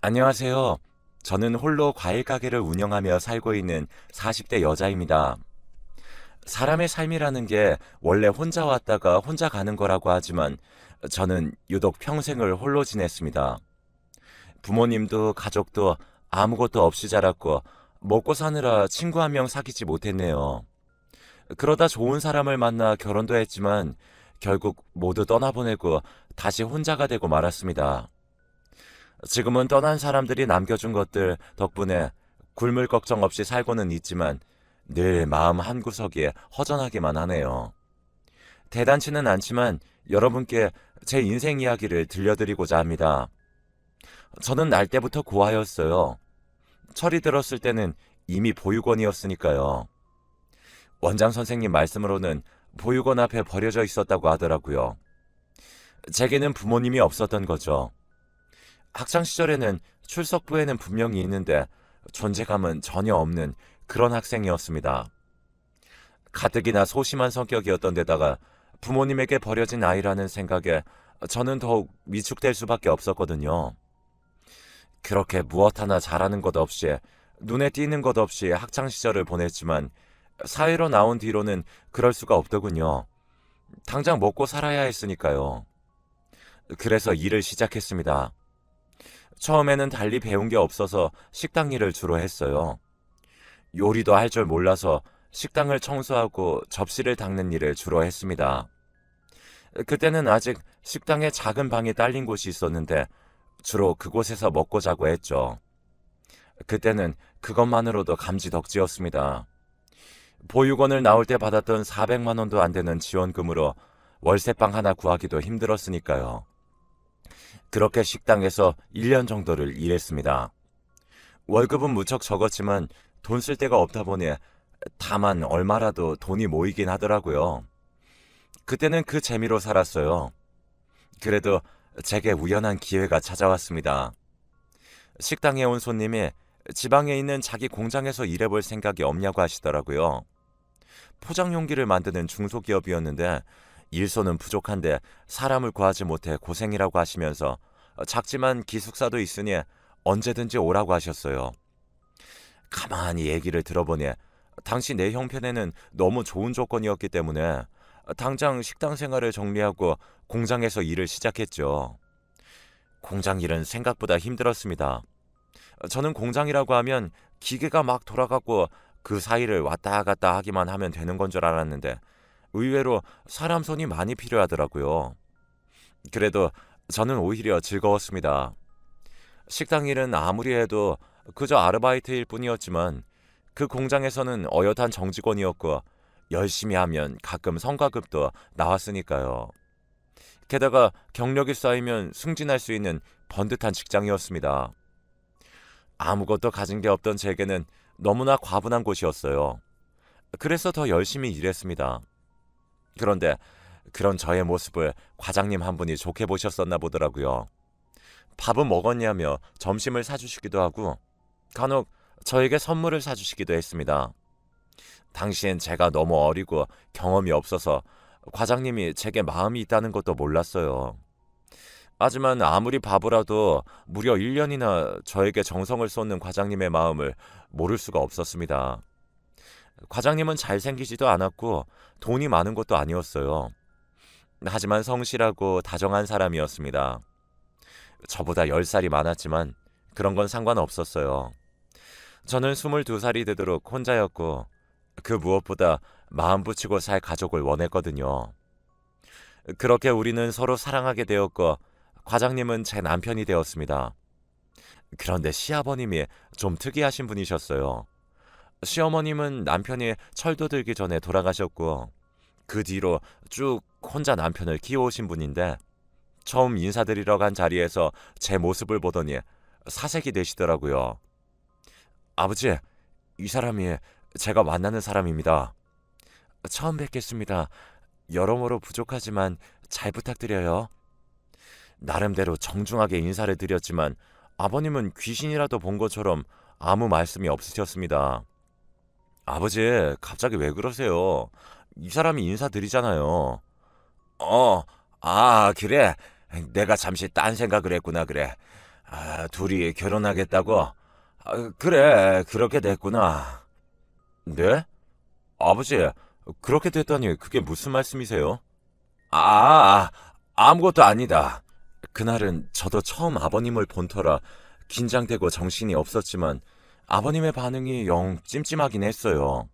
안녕하세요. 저는 홀로 과일 가게를 운영하며 살고 있는 40대 여자입니다. 사람의 삶이라는 게 원래 혼자 왔다가 혼자 가는 거라고 하지만 저는 유독 평생을 홀로 지냈습니다. 부모님도 가족도 아무것도 없이 자랐고 먹고 사느라 친구 한 명 사귀지 못했네요. 그러다 좋은 사람을 만나 결혼도 했지만 결국 모두 떠나보내고 다시 혼자가 되고 말았습니다. 지금은 떠난 사람들이 남겨준 것들 덕분에 굶을 걱정 없이 살고는 있지만 늘 마음 한구석에 허전하기만 하네요. 대단치는 않지만 여러분께 제 인생 이야기를 들려드리고자 합니다. 저는 날 때부터 고아였어요. 철이 들었을 때는 이미 보육원이었으니까요. 원장 선생님 말씀으로는 보육원 앞에 버려져 있었다고 하더라고요. 제게는 부모님이 없었던 거죠. 학창 시절에는 출석부에는 분명히 있는데 존재감은 전혀 없는 그런 학생이었습니다. 가뜩이나 소심한 성격이었던 데다가 부모님에게 버려진 아이라는 생각에 저는 더욱 위축될 수밖에 없었거든요. 그렇게 무엇 하나 잘하는 것 없이 눈에 띄는 것 없이 학창 시절을 보냈지만 사회로 나온 뒤로는 그럴 수가 없더군요. 당장 먹고 살아야 했으니까요. 그래서 일을 시작했습니다. 처음에는 달리 배운 게 없어서 식당 일을 주로 했어요. 요리도 할 줄 몰라서 식당을 청소하고 접시를 닦는 일을 주로 했습니다. 그때는 아직 식당에 작은 방이 딸린 곳이 있었는데 주로 그곳에서 먹고 자고 했죠. 그때는 그것만으로도 감지덕지였습니다. 보육원을 나올 때 받았던 400만 원도 안 되는 지원금으로 월세방 하나 구하기도 힘들었으니까요. 그렇게 식당에서 1년 정도를 일했습니다. 월급은 무척 적었지만 돈 쓸 데가 없다 보니 다만 얼마라도 돈이 모이긴 하더라고요. 그때는 그 재미로 살았어요. 그래도 제게 우연한 기회가 찾아왔습니다. 식당에 온 손님이 지방에 있는 자기 공장에서 일해볼 생각이 없냐고 하시더라고요. 포장 용기를 만드는 중소기업이었는데 일손은 부족한데 사람을 구하지 못해 고생이라고 하시면서 작지만 기숙사도 있으니 언제든지 오라고 하셨어요. 가만히 얘기를 들어보니 당시 내 형편에는 너무 좋은 조건이었기 때문에 당장 식당 생활을 정리하고 공장에서 일을 시작했죠. 공장 일은 생각보다 힘들었습니다. 저는 공장이라고 하면 기계가 막 돌아가고 그 사이를 왔다 갔다 하기만 하면 되는 건 줄 알았는데 의외로 사람 손이 많이 필요하더라고요. 그래도 저는 오히려 즐거웠습니다. 식당 일은 아무리 해도 그저 아르바이트일 뿐이었지만 그 공장에서는 어엿한 정직원이었고 열심히 하면 가끔 성과급도 나왔으니까요. 게다가 경력이 쌓이면 승진할 수 있는 번듯한 직장이었습니다. 아무것도 가진 게 없던 제게는 너무나 과분한 곳이었어요. 그래서 더 열심히 일했습니다. 그런데 그런 저의 모습을 과장님 한 분이 좋게 보셨었나 보더라고요. 밥은 먹었냐며 점심을 사주시기도 하고 간혹 저에게 선물을 사주시기도 했습니다. 당시엔 제가 너무 어리고 경험이 없어서 과장님이 제게 마음이 있다는 것도 몰랐어요. 하지만 아무리 바보라도 무려 1년이나 저에게 정성을 쏟는 과장님의 마음을 모를 수가 없었습니다. 과장님은 잘생기지도 않았고 돈이 많은 것도 아니었어요. 하지만 성실하고 다정한 사람이었습니다. 저보다 10살이 많았지만 그런 건 상관없었어요. 저는 22살이 되도록 혼자였고 그 무엇보다 마음 붙이고 살 가족을 원했거든요. 그렇게 우리는 서로 사랑하게 되었고 과장님은 제 남편이 되었습니다. 그런데 시아버님이 좀 특이하신 분이셨어요. 시어머님은 남편이 철도 들기 전에 돌아가셨고 그 뒤로 쭉 혼자 남편을 키워오신 분인데 처음 인사드리러 간 자리에서 제 모습을 보더니 사색이 되시더라고요. 아버지, 이 사람이 제가 만나는 사람입니다. 처음 뵙겠습니다. 여러모로 부족하지만 잘 부탁드려요. 나름대로 정중하게 인사를 드렸지만 아버님은 귀신이라도 본 것처럼 아무 말씀이 없으셨습니다. 아버지, 갑자기 왜 그러세요? 이 사람이 인사드리잖아요. 어, 아, 그래. 내가 잠시 딴 생각을 했구나, 그래. 둘이 결혼하겠다고? 그래, 그렇게 됐구나. 네? 아버지, 그렇게 됐다니 그게 무슨 말씀이세요? 아, 아무것도 아니다. 그날은 저도 처음 아버님을 본 터라 긴장되고 정신이 없었지만 아버님의 반응이 영 찜찜하긴 했어요.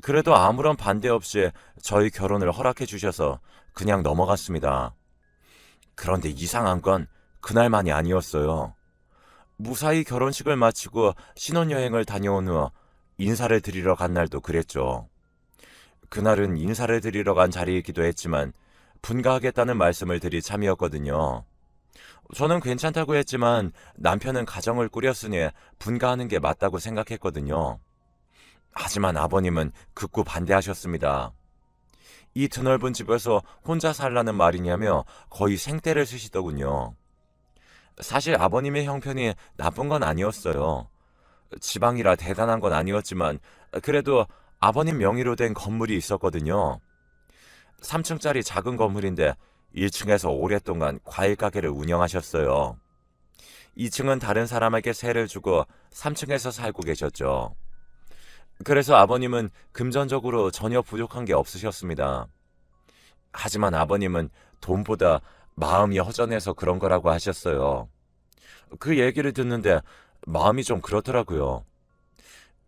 그래도 아무런 반대 없이 저희 결혼을 허락해 주셔서 그냥 넘어갔습니다. 그런데 이상한 건 그날만이 아니었어요. 무사히 결혼식을 마치고 신혼여행을 다녀온 후 인사를 드리러 간 날도 그랬죠. 그날은 인사를 드리러 간 자리이기도 했지만 분가하겠다는 말씀을 드릴 참이었거든요. 저는 괜찮다고 했지만 남편은 가정을 꾸렸으니 분가하는 게 맞다고 생각했거든요. 하지만 아버님은 극구 반대하셨습니다. 이 드넓은 집에서 혼자 살라는 말이냐며 거의 생떼를 쓰시더군요. 사실 아버님의 형편이 나쁜 건 아니었어요. 지방이라 대단한 건 아니었지만 그래도 아버님 명의로 된 건물이 있었거든요. 3층짜리 작은 건물인데 1층에서 오랫동안 과일 가게를 운영하셨어요. 2층은 다른 사람에게 세를 주고 3층에서 살고 계셨죠. 그래서 아버님은 금전적으로 전혀 부족한 게 없으셨습니다. 하지만 아버님은 돈보다 마음이 허전해서 그런 거라고 하셨어요. 그 얘기를 듣는데 마음이 좀 그렇더라고요.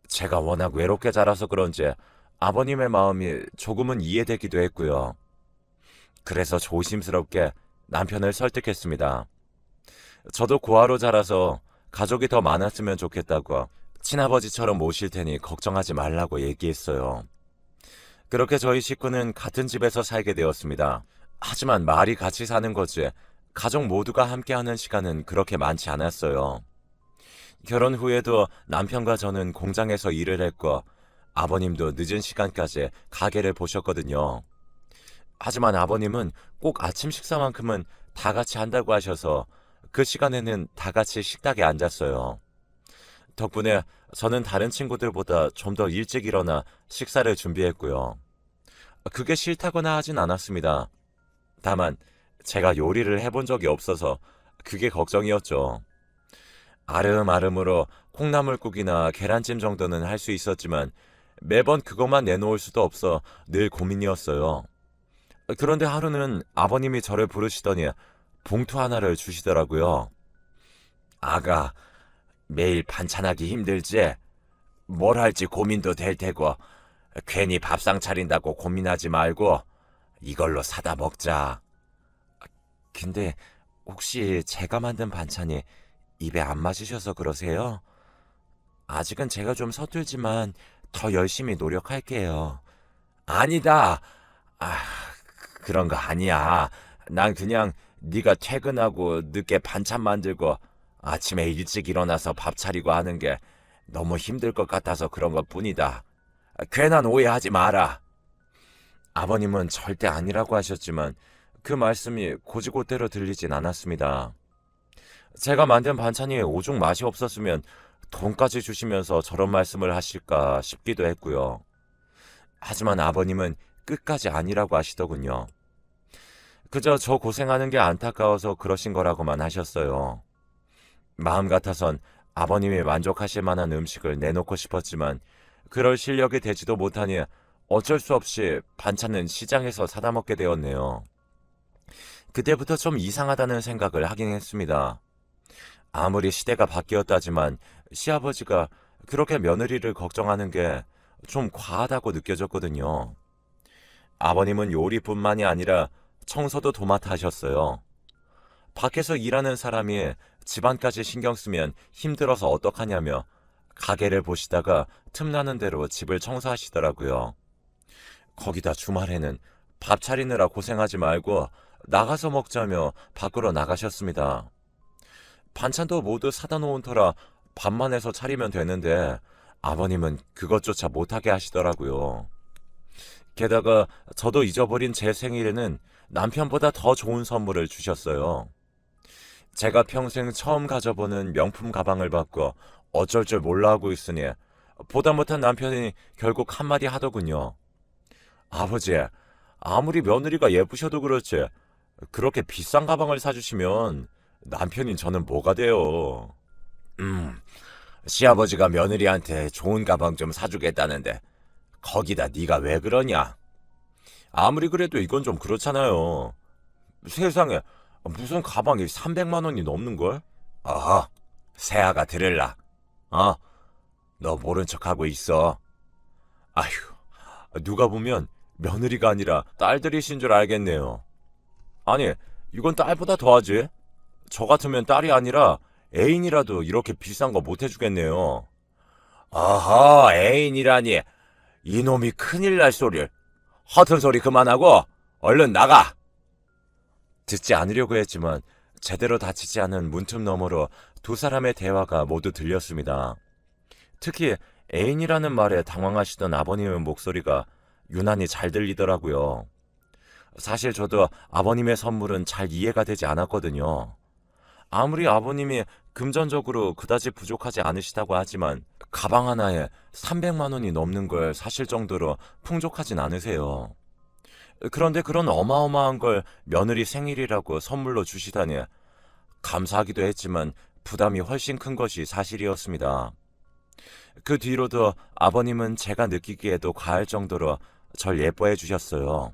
제가 워낙 외롭게 자라서 그런지 아버님의 마음이 조금은 이해되기도 했고요. 그래서 조심스럽게 남편을 설득했습니다. 저도 고아로 자라서 가족이 더 많았으면 좋겠다고 친아버지처럼 모실 테니 걱정하지 말라고 얘기했어요. 그렇게 저희 식구는 같은 집에서 살게 되었습니다. 하지만 말이 같이 사는 거지 가족 모두가 함께하는 시간은 그렇게 많지 않았어요. 결혼 후에도 남편과 저는 공장에서 일을 했고 아버님도 늦은 시간까지 가게를 보셨거든요. 하지만 아버님은 꼭 아침 식사만큼은 다 같이 한다고 하셔서 그 시간에는 다 같이 식탁에 앉았어요. 덕분에 저는 다른 친구들보다 좀 더 일찍 일어나 식사를 준비했고요. 그게 싫다거나 하진 않았습니다. 다만 제가 요리를 해본 적이 없어서 그게 걱정이었죠. 아름아름으로 콩나물국이나 계란찜 정도는 할 수 있었지만 매번 그것만 내놓을 수도 없어 늘 고민이었어요. 그런데 하루는 아버님이 저를 부르시더니 봉투 하나를 주시더라고요. 아가, 매일 반찬하기 힘들지? 뭘 할지 고민도 될 테고 괜히 밥상 차린다고 고민하지 말고 이걸로 사다 먹자. 근데 혹시 제가 만든 반찬이 입에 안 맞으셔서 그러세요? 아직은 제가 좀 서툴지만 더 열심히 노력할게요. 아니다. 아, 그런 거 아니야. 난 그냥 네가 퇴근하고 늦게 반찬 만들고 아침에 일찍 일어나서 밥 차리고 하는 게 너무 힘들 것 같아서 그런 것 뿐이다. 괜한 오해하지 마라. 아버님은 절대 아니라고 하셨지만 그 말씀이 곧이곧대로 들리진 않았습니다. 제가 만든 반찬이 오죽 맛이 없었으면 돈까지 주시면서 저런 말씀을 하실까 싶기도 했고요. 하지만 아버님은 끝까지 아니라고 하시더군요. 그저 저 고생하는 게 안타까워서 그러신 거라고만 하셨어요. 마음 같아선 아버님이 만족하실 만한 음식을 내놓고 싶었지만 그럴 실력이 되지도 못하니 어쩔 수 없이 반찬은 시장에서 사다 먹게 되었네요. 그때부터 좀 이상하다는 생각을 하긴 했습니다. 아무리 시대가 바뀌었다지만 시아버지가 그렇게 며느리를 걱정하는 게 좀 과하다고 느껴졌거든요. 아버님은 요리뿐만이 아니라 청소도 도맡아 하셨어요. 밖에서 일하는 사람이 집안까지 신경 쓰면 힘들어서 어떡하냐며 가게를 보시다가 틈나는 대로 집을 청소하시더라고요. 거기다 주말에는 밥 차리느라 고생하지 말고 나가서 먹자며 밖으로 나가셨습니다. 반찬도 모두 사다 놓은 터라 밥만 해서 차리면 되는데 아버님은 그것조차 못하게 하시더라고요. 게다가 저도 잊어버린 제 생일에는 남편보다 더 좋은 선물을 주셨어요. 제가 평생 처음 가져보는 명품 가방을 받고 어쩔 줄 몰라 하고 있으니 보다 못한 남편이 결국 한마디 하더군요. 아버지, 아무리 며느리가 예쁘셔도 그렇지 그렇게 비싼 가방을 사주시면 남편인 저는 뭐가 돼요? 음, 시아버지가 며느리한테 좋은 가방 좀 사주겠다는데 거기다 네가 왜 그러냐? 아무리 그래도 이건 좀 그렇잖아요. 세상에 무슨 가방이 300만 원이 넘는걸? 어허, 새아가 들을라. 어, 너 모른 척하고 있어. 아휴, 누가 보면 며느리가 아니라 딸들이신 줄 알겠네요. 아니, 이건 딸보다 더하지. 저 같으면 딸이 아니라 애인이라도 이렇게 비싼 거 못 해주겠네요. 어허, 애인이라니. 이놈이 큰일 날 소리를. 허튼 소리 그만하고 얼른 나가. 듣지 않으려고 했지만 제대로 다치지 않은 문틈 너머로 두 사람의 대화가 모두 들렸습니다. 특히 애인이라는 말에 당황하시던 아버님의 목소리가 유난히 잘 들리더라고요. 사실 저도 아버님의 선물은 잘 이해가 되지 않았거든요. 아무리 아버님이 금전적으로 그다지 부족하지 않으시다고 하지만 가방 하나에 300만 원이 넘는 걸 사실 정도로 풍족하진 않으세요. 그런데 그런 어마어마한 걸 며느리 생일이라고 선물로 주시다니 감사하기도 했지만 부담이 훨씬 큰 것이 사실이었습니다. 그 뒤로도 아버님은 제가 느끼기에도 과할 정도로 절 예뻐해 주셨어요.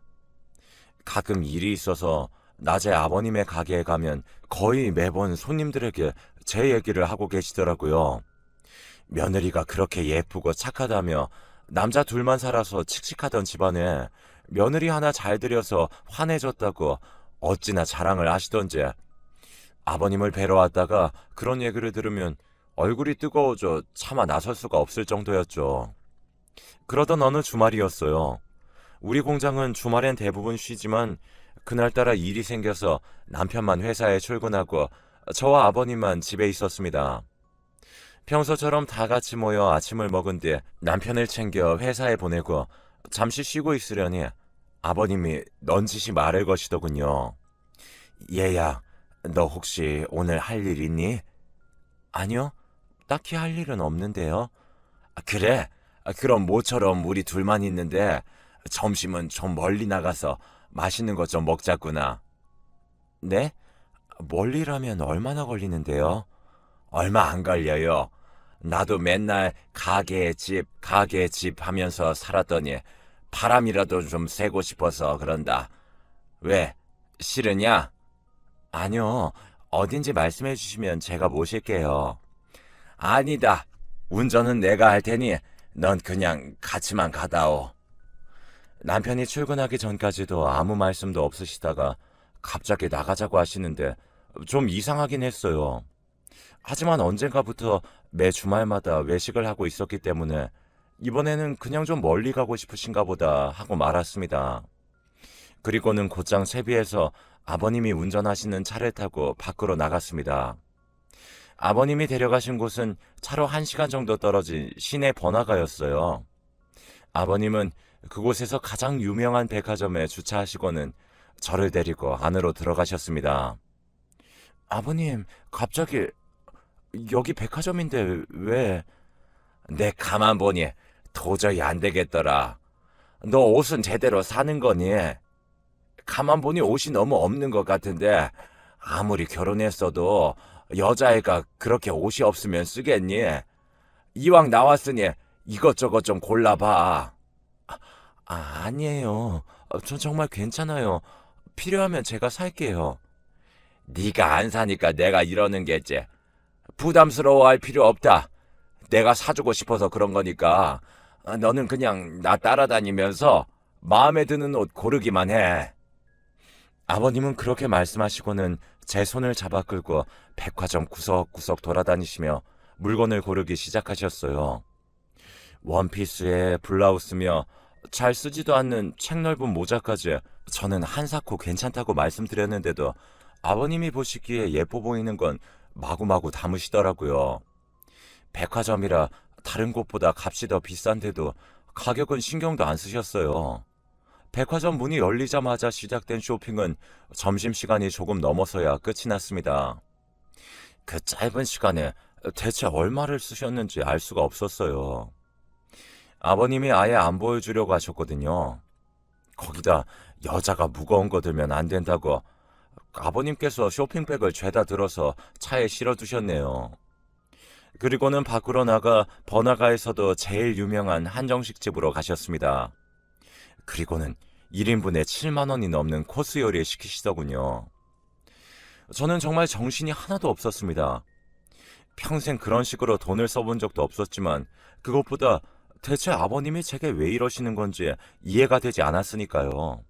가끔 일이 있어서 낮에 아버님의 가게에 가면 거의 매번 손님들에게 제 얘기를 하고 계시더라고요. 며느리가 그렇게 예쁘고 착하다며 남자 둘만 살아서 칙칙하던 집안에 며느리 하나 잘 들여서 환해졌다고 어찌나 자랑을 하시던지 아버님을 뵈러 왔다가 그런 얘기를 들으면 얼굴이 뜨거워져 차마 나설 수가 없을 정도였죠. 그러던 어느 주말이었어요. 우리 공장은 주말엔 대부분 쉬지만 그날따라 일이 생겨서 남편만 회사에 출근하고 저와 아버님만 집에 있었습니다. 평소처럼 다 같이 모여 아침을 먹은 뒤 남편을 챙겨 회사에 보내고 잠시 쉬고 있으려니 아버님이 넌지시 말을 거시더군요. 얘야, 너 혹시 오늘 할 일 있니? 아니요, 딱히 할 일은 없는데요. 그래? 그럼 모처럼 우리 둘만 있는데 점심은 좀 멀리 나가서 맛있는 것 좀 먹자꾸나. 네? 멀리라면 얼마나 걸리는데요? 얼마 안 걸려요. 나도 맨날 가게 집 하면서 살았더니 바람이라도 좀 쐬고 싶어서 그런다. 왜? 싫으냐? 아니요. 어딘지 말씀해 주시면 제가 모실게요. 아니다. 운전은 내가 할 테니 넌 그냥 같이만 가다오. 남편이 출근하기 전까지도 아무 말씀도 없으시다가 갑자기 나가자고 하시는데 좀 이상하긴 했어요. 하지만 언젠가부터 매 주말마다 외식을 하고 있었기 때문에 이번에는 그냥 좀 멀리 가고 싶으신가 보다 하고 말았습니다. 그리고는 곧장 채비해서 아버님이 운전하시는 차를 타고 밖으로 나갔습니다. 아버님이 데려가신 곳은 차로 1시간 정도 떨어진 시내 번화가였어요. 아버님은 그곳에서 가장 유명한 백화점에 주차하시고는 저를 데리고 안으로 들어가셨습니다. 아버님, 갑자기 여기 백화점인데 왜? 내 가만 보니 도저히 안 되겠더라. 너 옷은 제대로 사는 거니? 가만 보니 옷이 너무 없는 것 같은데 아무리 결혼했어도 여자애가 그렇게 옷이 없으면 쓰겠니? 이왕 나왔으니 이것저것 좀 골라봐. 아니에요. 전 정말 괜찮아요. 필요하면 제가 살게요. 네가 안 사니까 내가 이러는 게지. 부담스러워할 필요 없다. 내가 사주고 싶어서 그런 거니까 너는 그냥 나 따라다니면서 마음에 드는 옷 고르기만 해. 아버님은 그렇게 말씀하시고는 제 손을 잡아 끌고 백화점 구석구석 돌아다니시며 물건을 고르기 시작하셨어요. 원피스에 블라우스며 잘 쓰지도 않는 책 넓은 모자까지 저는 한사코 괜찮다고 말씀드렸는데도 아버님이 보시기에 예뻐 보이는 건 마구마구 담으시더라고요. 백화점이라 다른 곳보다 값이 더 비싼데도 가격은 신경도 안 쓰셨어요. 백화점 문이 열리자마자 시작된 쇼핑은 점심시간이 조금 넘어서야 끝이 났습니다. 그 짧은 시간에 대체 얼마를 쓰셨는지 알 수가 없었어요. 아버님이 아예 안 보여주려고 하셨거든요. 거기다 여자가 무거운 거 들면 안 된다고 아버님께서 쇼핑백을 죄다 들어서 차에 실어두셨네요. 그리고는 밖으로 나가 번화가에서도 제일 유명한 한정식 집으로 가셨습니다. 그리고는 1인분에 7만 원이 넘는 코스 요리를 시키시더군요. 저는 정말 정신이 하나도 없었습니다. 평생 그런 식으로 돈을 써본 적도 없었지만 그것보다 대체 아버님이 제게 왜 이러시는 건지 이해가 되지 않았으니까요.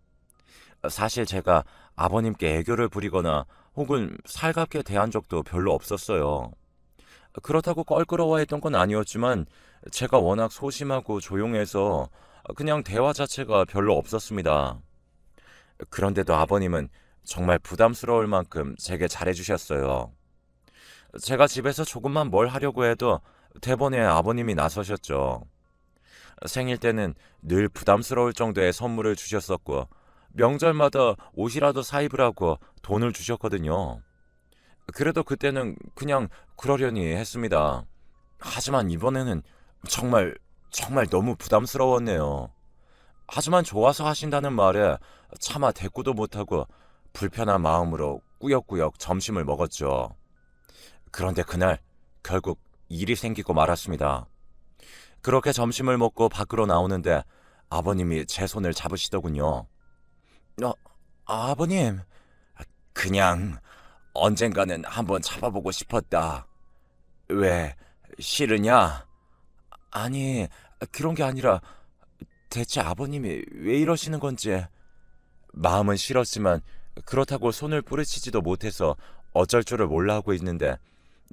사실 제가 아버님께 애교를 부리거나 혹은 살갑게 대한 적도 별로 없었어요. 그렇다고 껄끄러워했던 건 아니었지만 제가 워낙 소심하고 조용해서 그냥 대화 자체가 별로 없었습니다. 그런데도 아버님은 정말 부담스러울 만큼 제게 잘해주셨어요. 제가 집에서 조금만 뭘 하려고 해도 대번에 아버님이 나서셨죠. 생일 때는 늘 부담스러울 정도의 선물을 주셨었고 명절마다 옷이라도 사입으라고 돈을 주셨거든요. 그래도 그때는 그냥 그러려니 했습니다. 하지만 이번에는 정말 너무 부담스러웠네요. 하지만 좋아서 하신다는 말에 차마 대꾸도 못하고 불편한 마음으로 꾸역꾸역 점심을 먹었죠. 그런데 그날 결국 일이 생기고 말았습니다. 그렇게 점심을 먹고 밖으로 나오는데 아버님이 제 손을 잡으시더군요. 아버님, 그냥 언젠가는 한번 잡아보고 싶었다. 왜, 싫으냐? 아니, 그런 게 아니라 대체 아버님이 왜 이러시는 건지. 마음은 싫었지만 그렇다고 손을 뿌리치지도 못해서 어쩔 줄을 몰라 하고 있는데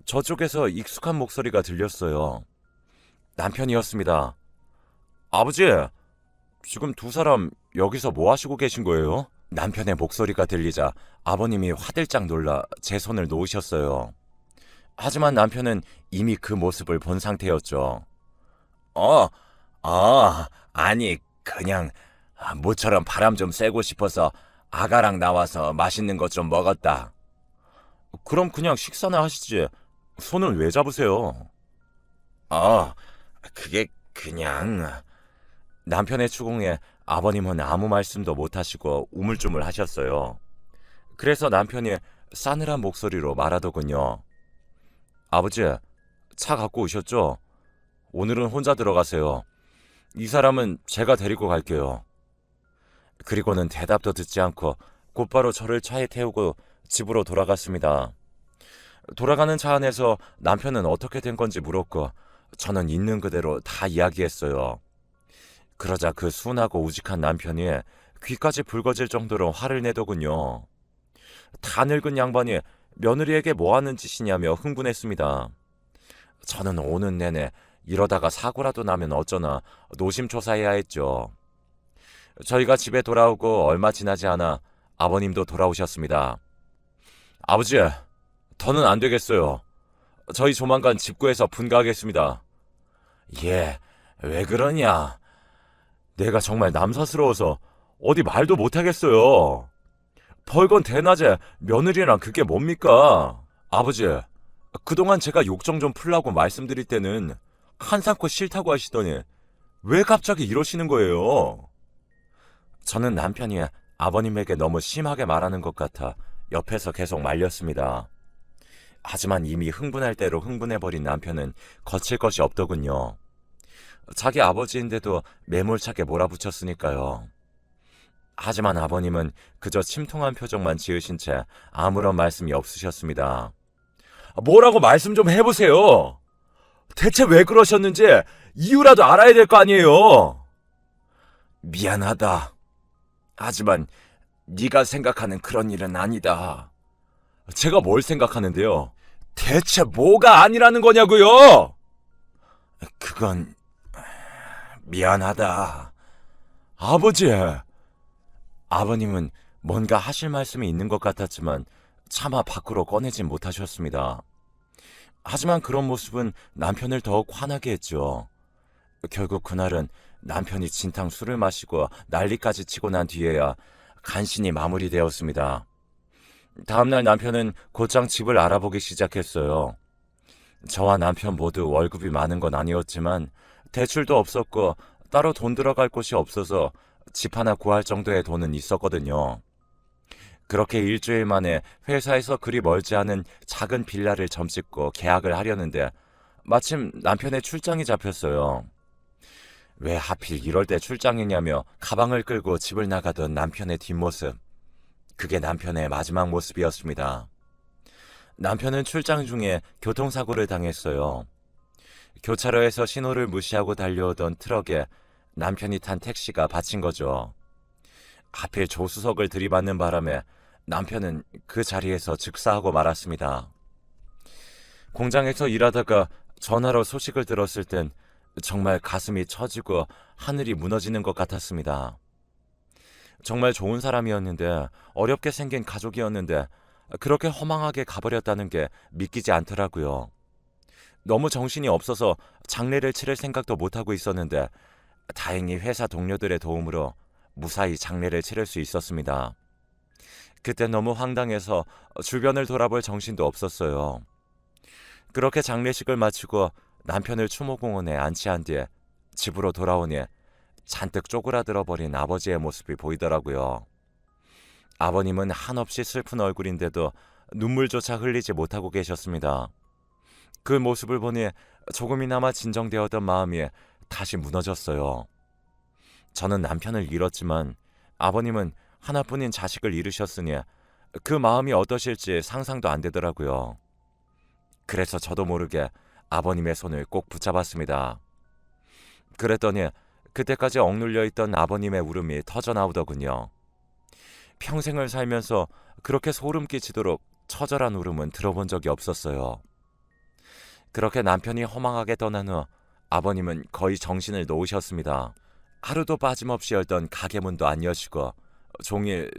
저쪽에서 익숙한 목소리가 들렸어요. 남편이었습니다. 아버지, 지금 두 사람 여기서 뭐 하시고 계신 거예요? 남편의 목소리가 들리자 아버님이 화들짝 놀라 제 손을 놓으셨어요. 하지만 남편은 이미 그 모습을 본 상태였죠. 아니, 그냥 모처럼 바람 좀 쐬고 싶어서 아가랑 나와서 맛있는 것 좀 먹었다. 그럼 그냥 식사나 하시지. 손을 왜 잡으세요? 그게 그냥... 남편의 추궁에 아버님은 아무 말씀도 못하시고 우물쭈물 하셨어요. 그래서 남편이 싸늘한 목소리로 말하더군요. 아버지, 차 갖고 오셨죠? 오늘은 혼자 들어가세요. 이 사람은 제가 데리고 갈게요. 그리고는 대답도 듣지 않고 곧바로 저를 차에 태우고 집으로 돌아갔습니다. 돌아가는 차 안에서 남편은 어떻게 된 건지 물었고 저는 있는 그대로 다 이야기했어요. 그러자 그 순하고 우직한 남편이 귀까지 붉어질 정도로 화를 내더군요. 다 늙은 양반이 며느리에게 뭐 하는 짓이냐며 흥분했습니다. 저는 오는 내내 이러다가 사고라도 나면 어쩌나 노심초사해야 했죠. 저희가 집에 돌아오고 얼마 지나지 않아 아버님도 돌아오셨습니다. 아버지, 더는 안 되겠어요. 저희 조만간 집 구해서 분가하겠습니다. 왜 그러냐? 내가 정말 남사스러워서 어디 말도 못하겠어요. 벌건 대낮에 며느리랑 그게 뭡니까? 아버지, 그동안 제가 욕정 좀 풀라고 말씀드릴 때는 한상코 싫다고 하시더니 왜 갑자기 이러시는 거예요? 저는 남편이 아버님에게 너무 심하게 말하는 것 같아 옆에서 계속 말렸습니다. 하지만 이미 흥분할 대로 흥분해버린 남편은 거칠 것이 없더군요. 자기 아버지인데도 매몰차게 몰아붙였으니까요. 하지만 아버님은 그저 침통한 표정만 지으신 채 아무런 말씀이 없으셨습니다. 뭐라고 말씀 좀 해보세요. 대체 왜 그러셨는지 이유라도 알아야 될 거 아니에요. 미안하다. 하지만 네가 생각하는 그런 일은 아니다. 제가 뭘 생각하는데요? 대체 뭐가 아니라는 거냐고요? 그건 미안하다. 아버지. 아버님은 뭔가 하실 말씀이 있는 것 같았지만 차마 밖으로 꺼내진 못하셨습니다. 하지만 그런 모습은 남편을 더욱 화나게 했죠. 결국 그날은 남편이 진탕 술을 마시고 난리까지 치고 난 뒤에야 간신히 마무리되었습니다. 다음날 남편은 곧장 집을 알아보기 시작했어요. 저와 남편 모두 월급이 많은 건 아니었지만 대출도 없었고 따로 돈 들어갈 곳이 없어서 집 하나 구할 정도의 돈은 있었거든요. 그렇게 일주일 만에 회사에서 그리 멀지 않은 작은 빌라를 점찍고 계약을 하려는데 마침 남편의 출장이 잡혔어요. 왜 하필 이럴 때 출장이냐며 가방을 끌고 집을 나가던 남편의 뒷모습. 그게 남편의 마지막 모습이었습니다. 남편은 출장 중에 교통사고를 당했어요. 교차로에서 신호를 무시하고 달려오던 트럭에 남편이 탄 택시가 받친 거죠. 하필 조수석을 들이받는 바람에 남편은 그 자리에서 즉사하고 말았습니다. 공장에서 일하다가 전화로 소식을 들었을 땐 정말 가슴이 처지고 하늘이 무너지는 것 같았습니다. 정말 좋은 사람이었는데, 어렵게 생긴 가족이었는데 그렇게 허망하게 가버렸다는 게 믿기지 않더라고요. 너무 정신이 없어서 장례를 치를 생각도 못하고 있었는데 다행히 회사 동료들의 도움으로 무사히 장례를 치를 수 있었습니다. 그때 너무 황당해서 주변을 돌아볼 정신도 없었어요. 그렇게 장례식을 마치고 남편을 추모공원에 안치한 뒤에 집으로 돌아오니 잔뜩 쪼그라들어버린 아버지의 모습이 보이더라고요. 아버님은 한없이 슬픈 얼굴인데도 눈물조차 흘리지 못하고 계셨습니다. 그 모습을 보니 조금이나마 진정되었던 마음이 다시 무너졌어요. 저는 남편을 잃었지만 아버님은 하나뿐인 자식을 잃으셨으니 그 마음이 어떠실지 상상도 안 되더라고요. 그래서 저도 모르게 아버님의 손을 꼭 붙잡았습니다. 그랬더니 그때까지 억눌려 있던 아버님의 울음이 터져나오더군요. 평생을 살면서 그렇게 소름 끼치도록 처절한 울음은 들어본 적이 없었어요. 그렇게 남편이 허망하게 떠난 후 아버님은 거의 정신을 놓으셨습니다. 하루도 빠짐없이 열던 가게 문도 안 여시고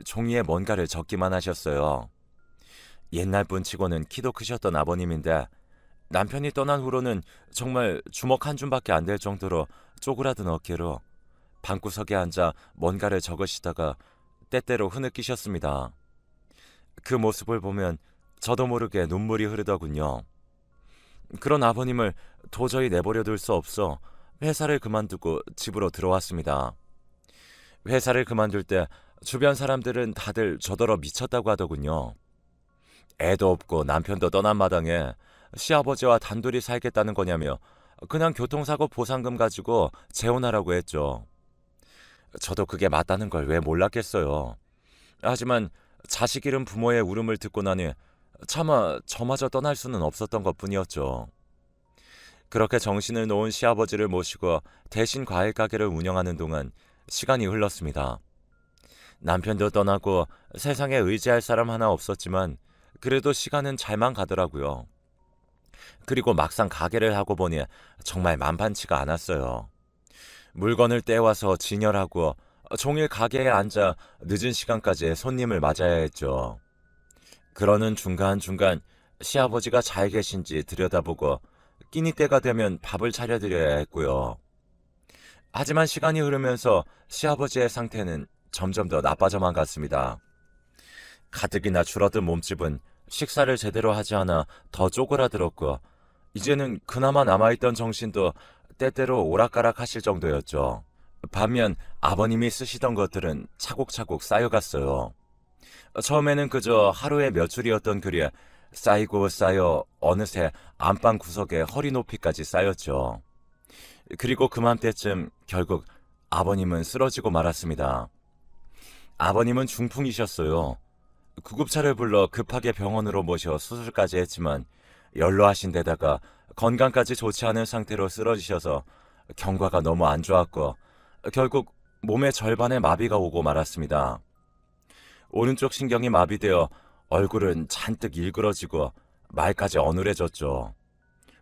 종이에 뭔가를 적기만 하셨어요. 옛날 분치고는 키도 크셨던 아버님인데 남편이 떠난 후로는 정말 주먹 한 줌밖에 안 될 정도로 쪼그라든 어깨로 방구석에 앉아 뭔가를 적으시다가 때때로 흐느끼셨습니다. 그 모습을 보면 저도 모르게 눈물이 흐르더군요. 그런 아버님을 도저히 내버려 둘 수 없어 회사를 그만두고 집으로 들어왔습니다. 회사를 그만둘 때 주변 사람들은 다들 저더러 미쳤다고 하더군요. 애도 없고 남편도 떠난 마당에 시아버지와 단둘이 살겠다는 거냐며 그냥 교통사고 보상금 가지고 재혼하라고 했죠. 저도 그게 맞다는 걸 왜 몰랐겠어요. 하지만 자식 잃은 부모의 울음을 듣고 나니 차마 저마저 떠날 수는 없었던 것뿐이었죠. 그렇게 정신을 놓은 시아버지를 모시고 대신 과일 가게를 운영하는 동안 시간이 흘렀습니다. 남편도 떠나고 세상에 의지할 사람 하나 없었지만 그래도 시간은 잘만 가더라고요. 그리고 막상 가게를 하고 보니 정말 만반치가 않았어요. 물건을 떼와서 진열하고 종일 가게에 앉아 늦은 시간까지 손님을 맞아야 했죠. 그러는 중간중간 시아버지가 잘 계신지 들여다보고 끼니 때가 되면 밥을 차려드려야 했고요. 하지만 시간이 흐르면서 시아버지의 상태는 점점 더 나빠져만 갔습니다. 가뜩이나 줄어든 몸집은 식사를 제대로 하지 않아 더 쪼그라들었고 이제는 그나마 남아있던 정신도 때때로 오락가락 하실 정도였죠. 반면 아버님이 쓰시던 것들은 차곡차곡 쌓여갔어요. 처음에는 그저 하루에 몇 줄이었던 글이 쌓이고 쌓여 어느새 안방 구석에 허리 높이까지 쌓였죠. 그리고 그맘때쯤 결국 아버님은 쓰러지고 말았습니다. 아버님은 중풍이셨어요. 구급차를 불러 급하게 병원으로 모셔 수술까지 했지만 연로하신 데다가 건강까지 좋지 않은 상태로 쓰러지셔서 경과가 너무 안 좋았고 결국 몸의 절반에 마비가 오고 말았습니다. 오른쪽 신경이 마비되어 얼굴은 잔뜩 일그러지고 말까지 어눌해졌죠.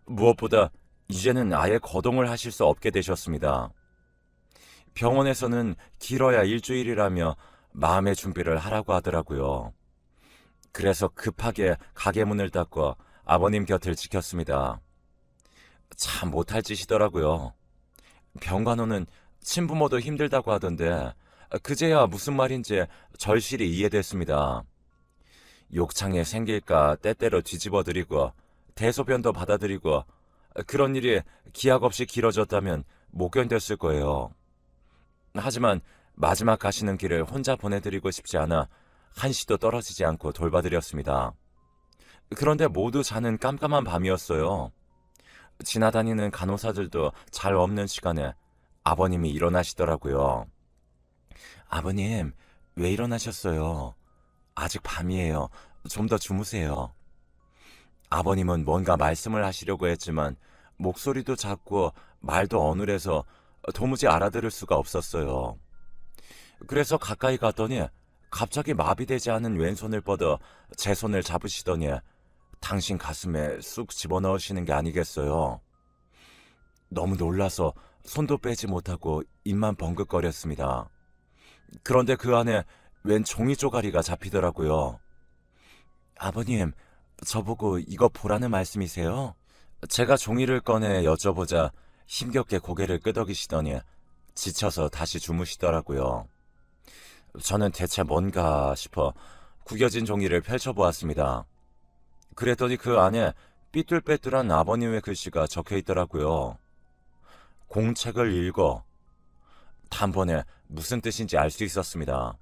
무엇보다 이제는 아예 거동을 하실 수 없게 되셨습니다. 병원에서는 길어야 일주일이라며 마음의 준비를 하라고 하더라고요. 그래서 급하게 가게 문을 닫고 아버님 곁을 지켰습니다. 참 못할 짓이더라고요. 병간호는 친부모도 힘들다고 하던데 그제야 무슨 말인지 절실히 이해됐습니다. 욕창에 생길까 때때로 뒤집어드리고 대소변도 받아들이고 그런 일이 기약 없이 길어졌다면 못 견뎠을 거예요. 하지만 마지막 가시는 길을 혼자 보내드리고 싶지 않아 한시도 떨어지지 않고 돌봐드렸습니다. 그런데 모두 자는 깜깜한 밤이었어요. 지나다니는 간호사들도 잘 없는 시간에 아버님이 일어나시더라고요. 아버님, 왜 일어나셨어요? 아직 밤이에요. 좀 더 주무세요. 아버님은 뭔가 말씀을 하시려고 했지만 목소리도 작고 말도 어눌해서 도무지 알아들을 수가 없었어요. 그래서 가까이 갔더니 갑자기 마비되지 않은 왼손을 뻗어 제 손을 잡으시더니 당신 가슴에 쑥 집어넣으시는 게 아니겠어요. 너무 놀라서 손도 빼지 못하고 입만 벙긋거렸습니다. 그런데 그 안에 웬 종이 쪼가리가 잡히더라고요. 아버님, 저보고 이거 보라는 말씀이세요? 제가 종이를 꺼내 여쭤보자 힘겹게 고개를 끄덕이시더니 지쳐서 다시 주무시더라고요. 저는 대체 뭔가 싶어 구겨진 종이를 펼쳐보았습니다. 그랬더니 그 안에 삐뚤빼뚤한 아버님의 글씨가 적혀 있더라고요. 공책을 읽어. 단번에 무슨 뜻인지 알 수 있었습니다.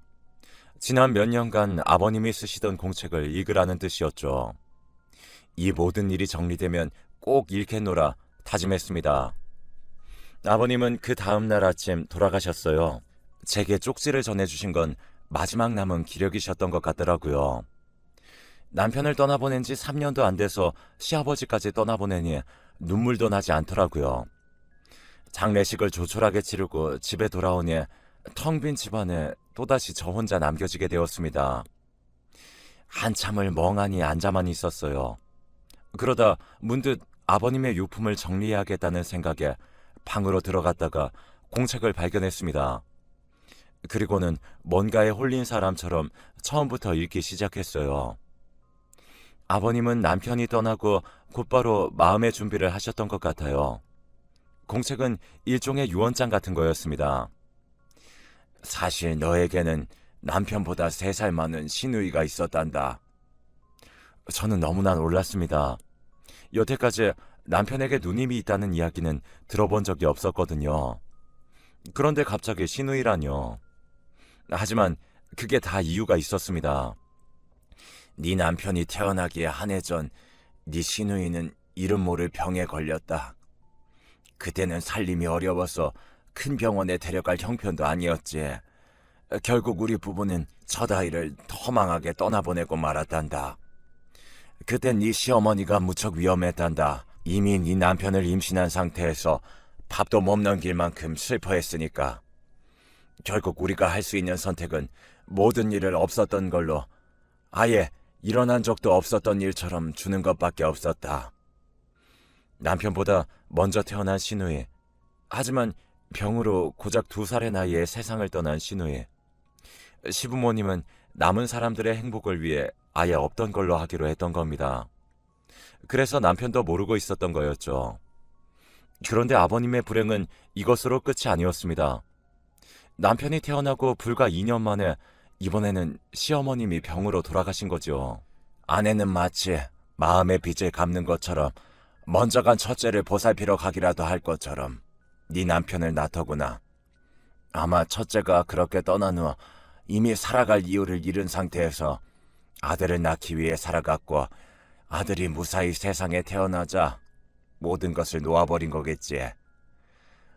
지난 몇 년간 아버님이 쓰시던 공책을 읽으라는 뜻이었죠. 이 모든 일이 정리되면 꼭 읽겠노라 다짐했습니다. 아버님은 그 다음날 아침 돌아가셨어요. 제게 쪽지를 전해주신 건 마지막 남은 기력이셨던 것 같더라고요. 남편을 떠나보낸 지 3년도 안 돼서 시아버지까지 떠나보내니 눈물도 나지 않더라고요. 장례식을 조촐하게 치르고 집에 돌아오니 텅 빈 집안에 또다시 저 혼자 남겨지게 되었습니다. 한참을 멍하니 앉아만 있었어요. 그러다 문득 아버님의 유품을 정리해야겠다는 생각에 방으로 들어갔다가 공책을 발견했습니다. 그리고는 뭔가에 홀린 사람처럼 처음부터 읽기 시작했어요. 아버님은 남편이 떠나고 곧바로 마음의 준비를 하셨던 것 같아요. 공책은 일종의 유언장 같은 거였습니다. 사실 너에게는 남편보다 3살 많은 시누이가 있었단다. 저는 너무나 놀랐습니다. 여태까지 남편에게 누님이 있다는 이야기는 들어본 적이 없었거든요. 그런데 갑자기 시누이라뇨. 하지만 그게 다 이유가 있었습니다. 네 남편이 태어나기에 한 해 전 네 시누이는 이름 모를 병에 걸렸다. 그때는 살림이 어려워서 큰 병원에 데려갈 형편도 아니었지. 결국 우리 부부는 첫 아이를 허망하게 떠나보내고 말았단다. 그땐 네 시어머니가 무척 위험했단다. 이미 네 남편을 임신한 상태에서 밥도 못 넘길 만큼 슬퍼했으니까. 결국 우리가 할 수 있는 선택은 모든 일을 없었던 걸로 아예 일어난 적도 없었던 일처럼 주는 것밖에 없었다. 남편보다 먼저 태어난 시누이. 하지만 병으로 고작 2살의 나이에 세상을 떠난 시누이. 시부모님은 남은 사람들의 행복을 위해 아예 없던 걸로 하기로 했던 겁니다. 그래서 남편도 모르고 있었던 거였죠. 그런데 아버님의 불행은 이것으로 끝이 아니었습니다. 남편이 태어나고 불과 2년 만에 이번에는 시어머님이 병으로 돌아가신 거죠. 아내는 마치 마음의 빚을 갚는 것처럼 먼저 간 첫째를 보살피러 가기라도 할 것처럼 네 남편을 낳더구나. 아마 첫째가 그렇게 떠난 후 이미 살아갈 이유를 잃은 상태에서 아들을 낳기 위해 살아갔고 아들이 무사히 세상에 태어나자 모든 것을 놓아버린 거겠지.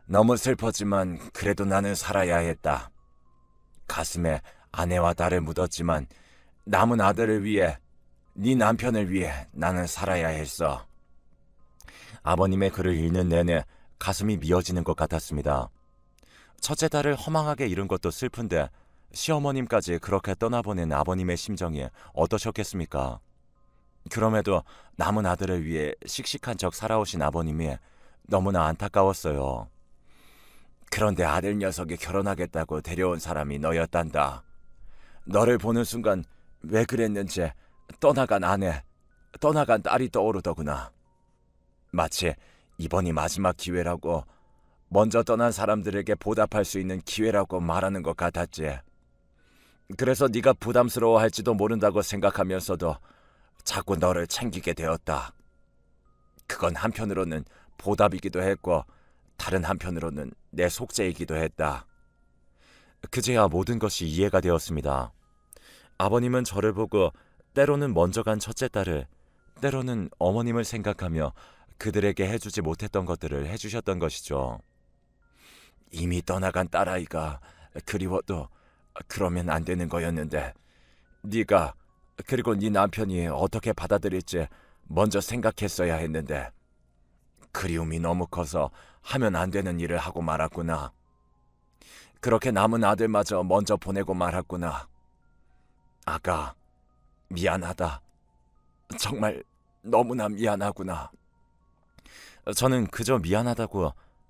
너무 슬펐지만 그래도 나는 살아야 했다. 가슴에 아내와 딸을 묻었지만 남은 아들을 위해, 네 남편을 위해 나는 살아야 했어. 아버님의 글을 읽는 내내 가슴이 미어지는 것 같았습니다. 첫째 딸을 허망하게 잃은 것도 슬픈데 시어머님까지 그렇게 떠나보낸 아버님의 심정이 어떠셨겠습니까? 그럼에도 남은 아들을 위해 씩씩한 척 살아오신 아버님이 너무나 안타까웠어요. 그런데 아들 녀석이 결혼하겠다고 데려온 사람이 너였단다. 너를 보는 순간 왜 그랬는지 떠나간 아내, 떠나간 딸이 떠오르더구나. 마치 이번이 마지막 기회라고, 먼저 떠난 사람들에게 보답할 수 있는 기회라고 말하는 것 같았지. 그래서 네가 부담스러워할지도 모른다고 생각하면서도 자꾸 너를 챙기게 되었다. 그건 한편으로는 보답이기도 했고 다른 한편으로는 내 속죄이기도 했다. 그제야 모든 것이 이해가 되었습니다. 아버님은 저를 보고 때로는 먼저 간 첫째 딸을, 때로는 어머님을 생각하며 그들에게 해주지 못했던 것들을 해주셨던 것이죠. 이미 떠나간 딸아이가 그리워도 그러면 안 되는 거였는데 네가 그리고 네 남편이 어떻게 받아들일지 먼저 생각했어야 했는데 그리움이 너무 커서 하면 안 되는 일을 하고 말았구나. 그렇게 남은 아들마저 먼저 보내고 말았구나. 아가, 미안하다. 정말 너무나 미안하구나. 저는 그저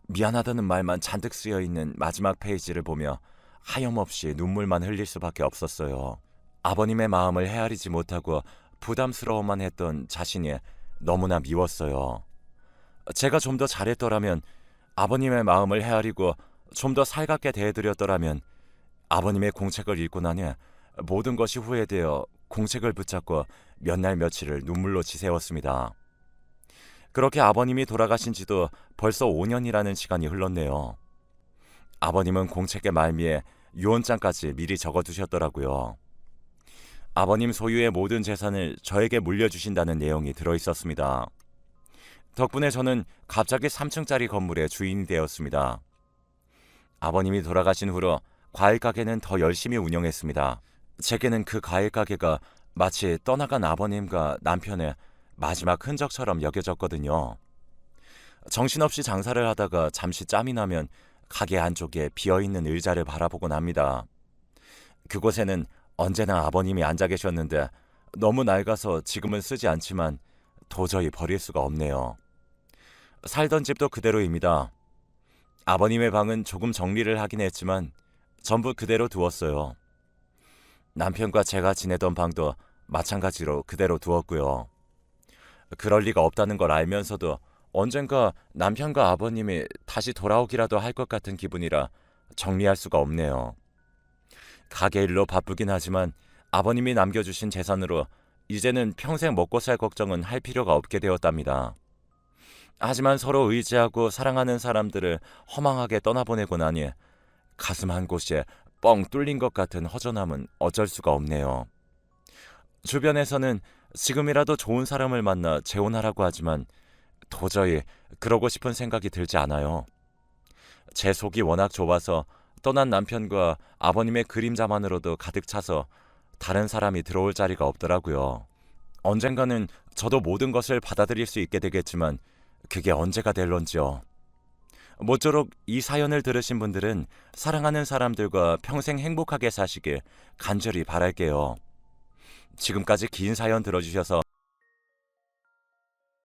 미안하다는 말만 잔뜩 쓰여 있는 마지막 페이지를 보며 하염없이 눈물만 흘릴 수밖에 없었어요. 아버님의 마음을 헤아리지 못하고 부담스러워만 했던 자신이 너무나 미웠어요. 제가 좀 더 잘했더라면, 아버님의 마음을 헤아리고 좀 더 살갑게 대해드렸더라면 아버님의 공책을 읽고 나니 모든 것이 후회되어 공책을 붙잡고 몇 날 며칠을 눈물로 지새웠습니다. 그렇게 아버님이 돌아가신 지도 벌써 5년이라는 시간이 흘렀네요. 아버님은 공책의 말미에 유언장까지 미리 적어두셨더라고요. 아버님 소유의 모든 재산을 저에게 물려주신다는 내용이 들어있었습니다. 덕분에 저는 갑자기 3층짜리 건물의 주인이 되었습니다. 아버님이 돌아가신 후로 과일 가게는 더 열심히 운영했습니다. 제게는 그 과일 가게가 마치 떠나간 아버님과 남편의 마지막 흔적처럼 여겨졌거든요. 정신없이 장사를 하다가 잠시 짬이 나면 가게 안쪽에 비어있는 의자를 바라보곤 합니다. 그곳에는 언제나 아버님이 앉아 계셨는데 너무 낡아서 지금은 쓰지 않지만 도저히 버릴 수가 없네요. 살던 집도 그대로입니다. 아버님의 방은 조금 정리를 하긴 했지만 전부 그대로 두었어요. 남편과 제가 지내던 방도 마찬가지로 그대로 두었고요. 그럴 리가 없다는 걸 알면서도 언젠가 남편과 아버님이 다시 돌아오기라도 할 것 같은 기분이라 정리할 수가 없네요. 가게 일로 바쁘긴 하지만 아버님이 남겨주신 재산으로 이제는 평생 먹고 살 걱정은 할 필요가 없게 되었답니다. 하지만 서로 의지하고 사랑하는 사람들을 허망하게 떠나보내고 나니 가슴 한 곳에 뻥 뚫린 것 같은 허전함은 어쩔 수가 없네요. 주변에서는 지금이라도 좋은 사람을 만나 재혼하라고 하지만 도저히 그러고 싶은 생각이 들지 않아요. 제 속이 워낙 좁아서 떠난 남편과 아버님의 그림자만으로도 가득 차서 다른 사람이 들어올 자리가 없더라고요. 언젠가는 저도 모든 것을 받아들일 수 있게 되겠지만 그게 언제가 될런지요. 모쪼록 이 사연을 들으신 분들은 사랑하는 사람들과 평생 행복하게 사시길 간절히 바랄게요. 지금까지 긴 사연 들어주셔서